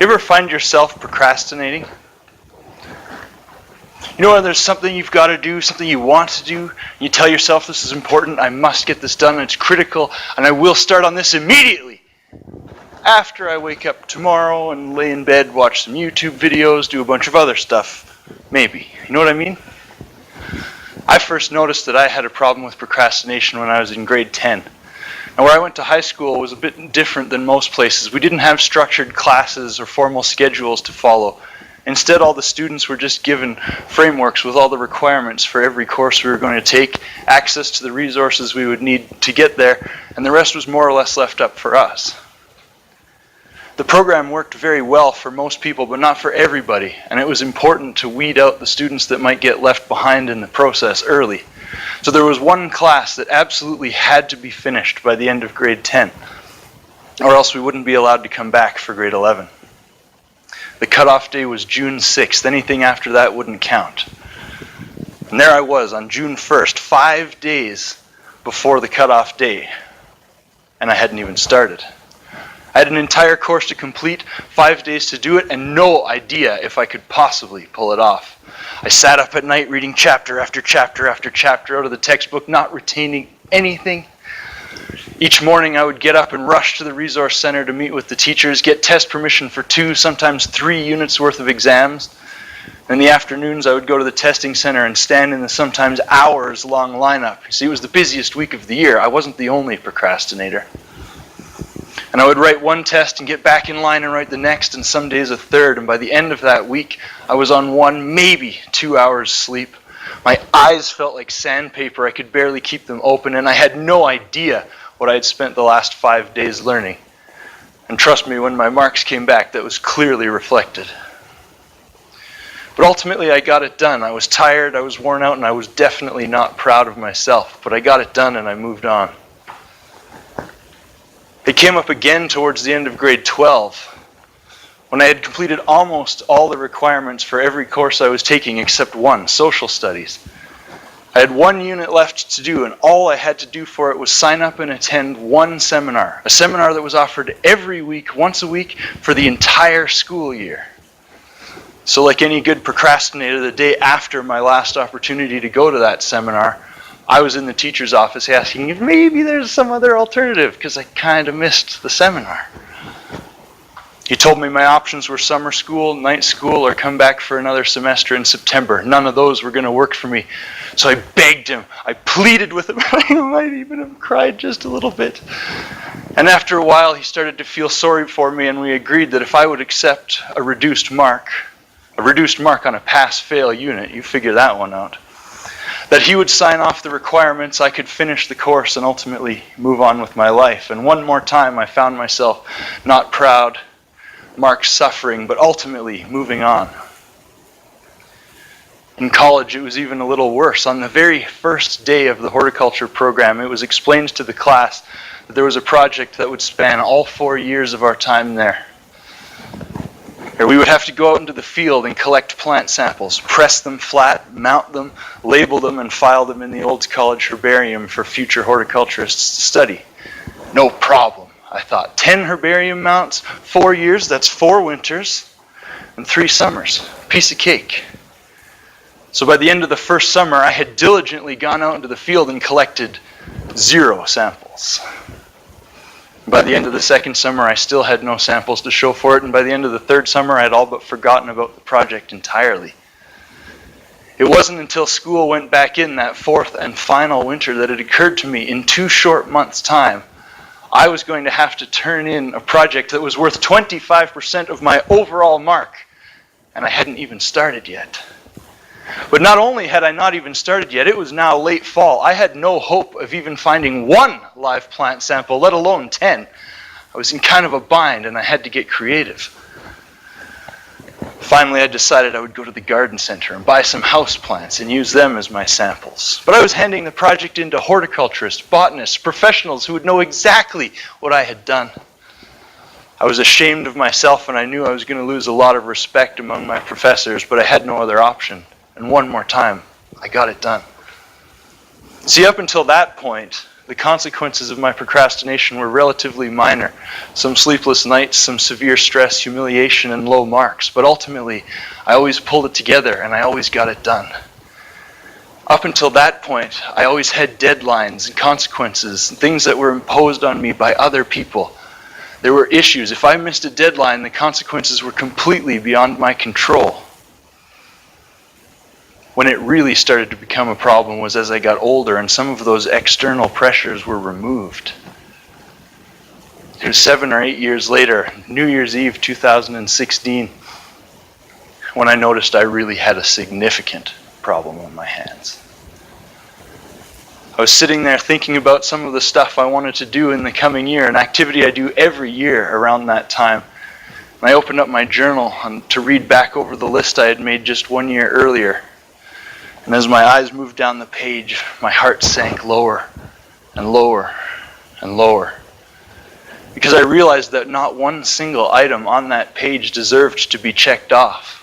You ever find yourself procrastinating? You know when there's something you've got to do, something you want to do, and you tell yourself this is important, I must get this done, and it's critical, and I will start on this immediately. After I wake up tomorrow and lay in bed, watch some YouTube videos, do a bunch of other stuff. Maybe. You know what I mean? I first noticed that I had a problem with procrastination when I was in grade 10. And where I went to high school was a bit different than most places. We didn't have structured classes or formal schedules to follow. Instead, all the students were just given frameworks with all the requirements for every course we were going to take, access to the resources we would need to get there, and the rest was more or less left up for us. The program worked very well for most people, but not for everybody, and it was important to weed out the students that might get left behind in the process early. So there was one class that absolutely had to be finished by the end of grade 10, or else we wouldn't be allowed to come back for grade 11. The cutoff day was June 6th. Anything after that wouldn't count. And there I was on June 1st, 5 days before the cutoff day, and I hadn't even started. I had an entire course to complete, 5 days to do it, and no idea if I could possibly pull it off. I sat up at night reading chapter after chapter after chapter out of the textbook, not retaining anything. Each morning I would get up and rush to the resource center to meet with the teachers, get test permission for 2, sometimes 3 units worth of exams. In the afternoons I would go to the testing center and stand in the sometimes hours long lineup. You see, it was the busiest week of the year. I wasn't the only procrastinator. And I would write one test and get back in line and write the next, and some days a third. And by the end of that week, I was on 1, maybe 2 hours sleep. My eyes felt like sandpaper. I could barely keep them open, and I had no idea what I had spent the last 5 days learning. And trust me, when my marks came back, that was clearly reflected. But ultimately, I got it done. I was tired, I was worn out, and I was definitely not proud of myself. But I got it done, and I moved on. It came up again towards the end of grade 12, when I had completed almost all the requirements for every course I was taking except one, social studies. I had 1 unit left to do, and all I had to do for it was sign up and attend one seminar, a seminar that was offered every week, once a week, for the entire school year. So like any good procrastinator, the day after my last opportunity to go to that seminar, I was in the teacher's office asking if maybe there's some other alternative, because I kind of missed the seminar. He told me my options were summer school, night school, or come back for another semester in September. None of those were going to work for me. So I begged him, I pleaded with him, I might even have cried just a little bit. And after a while he started to feel sorry for me, and we agreed that if I would accept a reduced mark on a pass-fail unit, you figure that one out, that he would sign off the requirements, I could finish the course and ultimately move on with my life. And one more time I found myself not proud, Mark suffering, but ultimately moving on. In college it was even a little worse. On the very first day of the horticulture program, it was explained to the class that there was a project that would span all 4 years of our time there. We would have to go out into the field and collect plant samples, press them flat, mount them, label them, and file them in the old college herbarium for future horticulturists to study. No problem, I thought. 10 herbarium mounts, 4 years, that's 4 winters, and 3 summers. Piece of cake. So by the end of the first summer, I had diligently gone out into the field and collected 0 samples. By the end of the second summer, I still had no samples to show for it, and by the end of the third summer, I had all but forgotten about the project entirely. It wasn't until school went back in that 4th and final winter that it occurred to me, in 2 short months' time, I was going to have to turn in a project that was worth 25% of my overall mark, and I hadn't even started yet. But not only had I not even started yet, it was now late fall. I had no hope of even finding 1 live plant sample, let alone 10. I was in kind of a bind, and I had to get creative. Finally, I decided I would go to the garden center and buy some house plants and use them as my samples. But I was handing the project in to horticulturists, botanists, professionals who would know exactly what I had done. I was ashamed of myself, and I knew I was going to lose a lot of respect among my professors, but I had no other option. And one more time, I got it done. See, up until that point, the consequences of my procrastination were relatively minor. Some sleepless nights, some severe stress, humiliation, and low marks. But ultimately, I always pulled it together and I always got it done. Up until that point, I always had deadlines and consequences, and things that were imposed on me by other people. There were issues. If I missed a deadline, the consequences were completely beyond my control. When it really started to become a problem was as I got older and some of those external pressures were removed. It was 7 or 8 years later, New Year's Eve 2016, when I noticed I really had a significant problem on my hands. I was sitting there thinking about some of the stuff I wanted to do in the coming year, an activity I do every year around that time. And I opened up my journal to read back over the list I had made just 1 year earlier. And as my eyes moved down the page, my heart sank lower and lower and lower. Because I realized that not one single item on that page deserved to be checked off.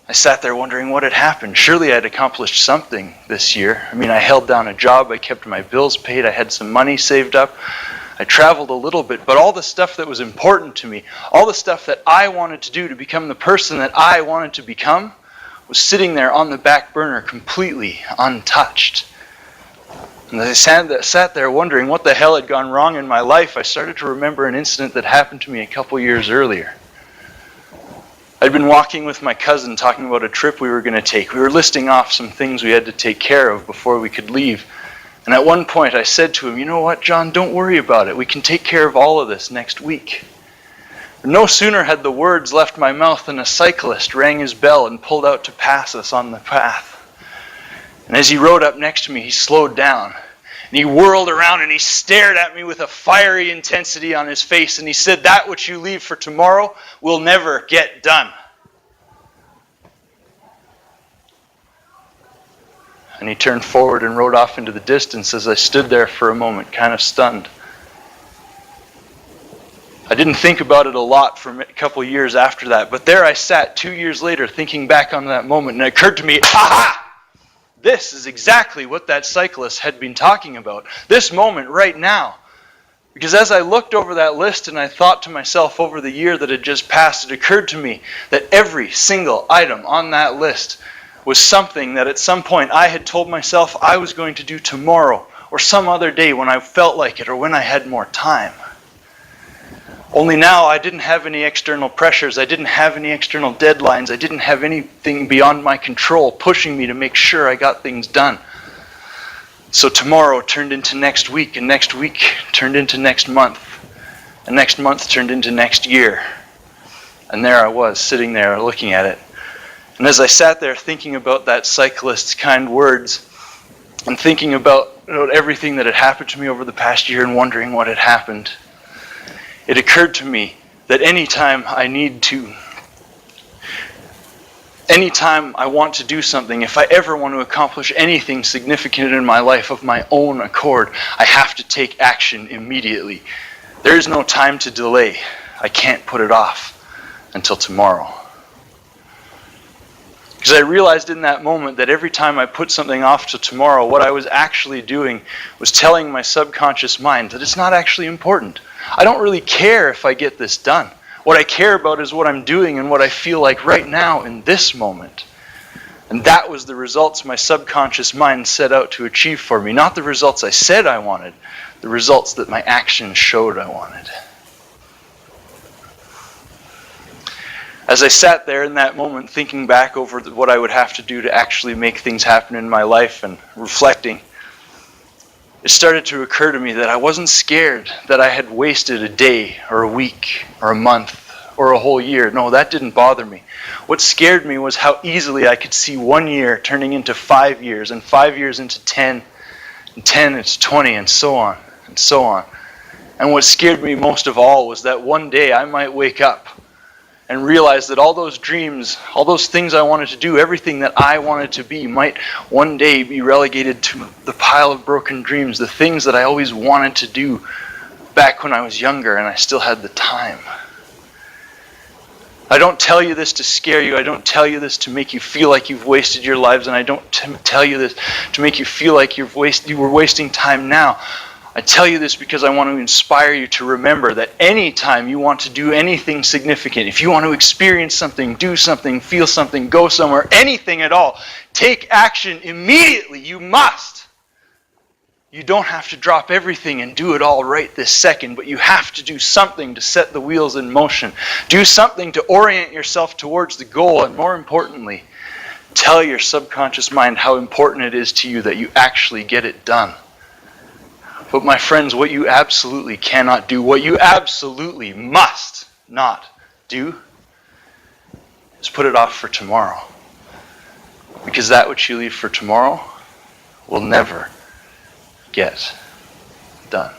I sat there wondering what had happened. Surely I had accomplished something this year. I mean, I held down a job, I kept my bills paid, I had some money saved up, I traveled a little bit, but all the stuff that was important to me, all the stuff that I wanted to do to become the person that I wanted to become, was sitting there on the back burner completely untouched. And as I sat there wondering what the hell had gone wrong in my life, I started to remember an incident that happened to me a couple years earlier. I'd been walking with my cousin talking about a trip we were going to take. We were listing off some things we had to take care of before we could leave. And at one point I said to him, "You know what, John, don't worry about it. We can take care of all of this next week." No sooner had the words left my mouth than a cyclist rang his bell and pulled out to pass us on the path. And as he rode up next to me, he slowed down. And he whirled around and he stared at me with a fiery intensity on his face. And he said, "That which you leave for tomorrow will never get done." And he turned forward and rode off into the distance as I stood there for a moment, kind of stunned. I didn't think about it a lot for a couple years after that, but there I sat 2 years later thinking back on that moment, and it occurred to me, aha! This is exactly what that cyclist had been talking about. This moment right now. Because as I looked over that list and I thought to myself over the year that had just passed, it occurred to me that every single item on that list was something that at some point I had told myself I was going to do tomorrow or some other day when I felt like it or when I had more time. Only now I didn't have any external pressures, I didn't have any external deadlines, I didn't have anything beyond my control pushing me to make sure I got things done. So tomorrow turned into next week, and next week turned into next month, and next month turned into next year. And there I was, sitting there looking at it. And as I sat there thinking about that cyclist's kind words, and thinking about everything that had happened to me over the past year and wondering what had happened, it occurred to me that anytime I want to do something, if I ever want to accomplish anything significant in my life of my own accord, I have to take action immediately. There is no time to delay. I can't put it off until tomorrow. Because I realized in that moment that every time I put something off to tomorrow, what I was actually doing was telling my subconscious mind that it's not actually important. I don't really care if I get this done. What I care about is what I'm doing and what I feel like right now in this moment. And that was the results my subconscious mind set out to achieve for me. Not the results I said I wanted, the results that my actions showed I wanted. As I sat there in that moment thinking back over what I would have to do to actually make things happen in my life and reflecting, it started to occur to me that I wasn't scared that I had wasted a day or a week or a month or a whole year. No, that didn't bother me. What scared me was how easily I could see 1 year turning into 5 years and 5 years into 10 and 10 into 20 and so on and so on. And what scared me most of all was that one day I might wake up and realize that all those dreams, all those things I wanted to do, everything that I wanted to be might one day be relegated to the pile of broken dreams, the things that I always wanted to do back when I was younger and I still had the time. I don't tell you this to scare you. I don't tell you this to make you feel like you've wasted your lives, and I don't tell you this to make you feel like you were wasting time now. I tell you this because I want to inspire you to remember that any time you want to do anything significant, if you want to experience something, do something, feel something, go somewhere, anything at all, take action immediately. You must. You don't have to drop everything and do it all right this second, but you have to do something to set the wheels in motion. Do something to orient yourself towards the goal, and more importantly, tell your subconscious mind how important it is to you that you actually get it done. But my friends, what you absolutely cannot do, what you absolutely must not do, is put it off for tomorrow. Because that which you leave for tomorrow will never get done.